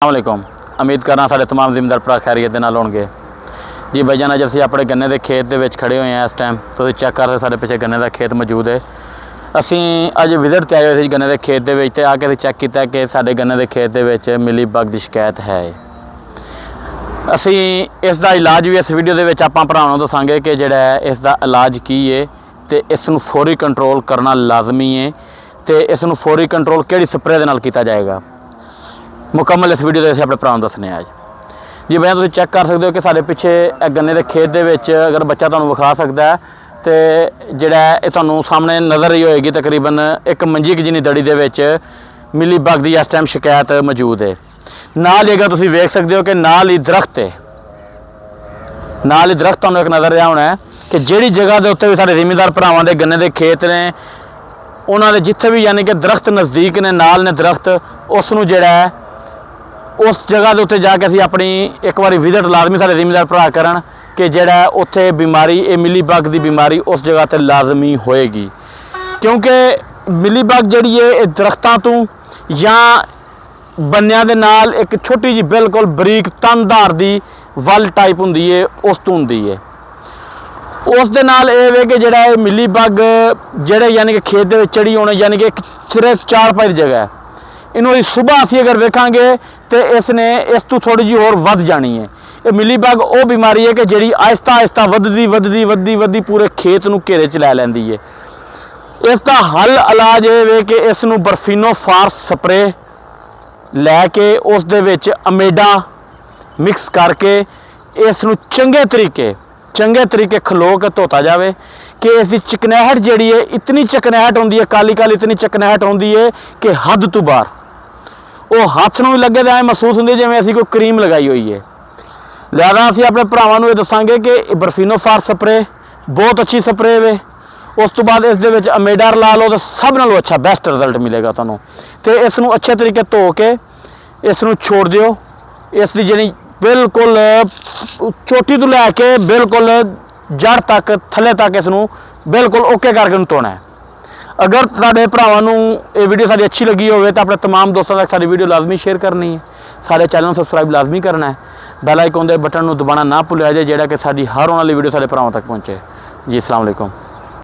अस्सलामुअलैकुम। उम्मीद करना सारे तमाम जिम्मेदार भरा खैरियत दे नाल होणगे जी। भाईजान अज असीं अपने गन्ने के खेत दे विच खड़े हुए हैं। इस टाइम तुसीं चैक कर सारे पिछे गन्ने का खेत मौजूद है। असीं अज विजिट ते आए हुए थे गन्ने के खेत दे विच ते आके असीं चैक किया कि साडे गन्ने के खेत दे विच मिली बग की शिकायत है। असीं इसका इलाज भी इस वीडियो दे विच आपां भरावां नूं दसांगे कि जिहड़ा इसका इलाज की है ते इस नूं फौरी कंट्रोल करना लाजमी है ते इस नूं फौरी कंट्रोल किहड़ी स्प्रे दे नाल कीता जाएगा मुकम्मल इस वीडियो अपने भरावां दसने आज जी। भैया तुम चैक कर सकते हो कि साढ़े पिछे गन्ने के खेत दे विच अगर बच्चा तुहानूं विखा सकता है तो जिहड़ा तुहानूं सामने नज़र ही होएगी तकरीबन एक मंजी क जिन्नी दड़ी दे विच मिली बग की इस टाइम शिकायत मौजूद है। नाल ही अगर तुसीं वेख सकते हो कि नाल ही दरख्त है, नाल ही दरख्त तुहानूं एक नज़र आया होना है कि जिहड़ी जगह के उत्ते भी साडे जिमीदार भरावां दे गन्ने के खेत ने उन्होंने जिथे भी यानी कि दरख्त नज़दीक ने नाल ने दरख्त उसनूं जिहड़ा है उस जगह के उत्ते जाके असीं अपनी एक बार विजिट लाजमी सारे जिमीदार भरा करन कि जिहड़ा उत्थे बीमारी ये मिली बग की बीमारी उस जगह ते लाजमी होएगी। क्योंकि मिली बग जिहड़ी है ये दरख्तां तो या बन्नियां दे नाल एक छोटी जी बिल्कुल बरीक तनधार दी वल टाइप हुंदी है उस तो हुंदी है। उस दे नाल ये वे कि जिहड़ा ये मिली बग जिहड़े यानी कि खेत दे विच चढ़ी होने यानी कि एक सिर्फ 4-5 जगह है इन्हों सुबह असीं अगर वेखांगे तो इसने इस तो थोड़ी जी होर वध जानी है। ये मिली बग वो बीमारी है कि जिहड़ी आहिस्ता आहिस्ता वधदी वधदी वधदी वधदी पूरे खेत नूं घेरे च लै लैंदी है। इसका हल इलाज ये वे कि इस नूं बर्फीनो फार्स स्प्रे लैके उस दे विच अमेडा मिक्स करके इस नूं चंगे तरीके खलो के धोता जाए कि इसकी चिकनाहट जिहड़ी है इतनी चिकनाहट होंदी है काली काली इतनी चिकनाहट होंदी है कि हद तो बाहर वो हाथ नूं भी लगे तो ऐ महसूस होंदी जिवें असीं कोई क्रीम लगाई हुई है। लिहाजा असीं अपने भरावां नूं ये दसांगे कि बर्फीनो फार स्प्रे बहुत अच्छी स्प्रे वे। उस तो बाद इस दे विच अमेडा ला लो तो सब नालों अच्छा बेस्ट रिजल्ट मिलेगा तुहानूं। तो इस नूं अच्छे तरीके धो के इस नूं छोड़ दिओ। इसकी जिहड़ी बिल्कुल चोटी तो लैके बिल्कुल जड़ तक थले तक इसनूं बिल्कुल ओके करके धोना है। अगर साडे भरावां नूं ये वीडियो साडी अच्छी लगी होवे तो अपने तमाम दोस्तों तक साडी वीडियो लाजमी शेयर करनी है। साडे चैनल नूं सबसक्राइब लाजमी करना है। बैल आइकन दे बटन नूं दबाना ना भुल्लिया जे जिहड़ा कि साडी हर आने वाली वीडियो साडे भरावां तक पहुँचे जी। अस्सलाम वालेकुम।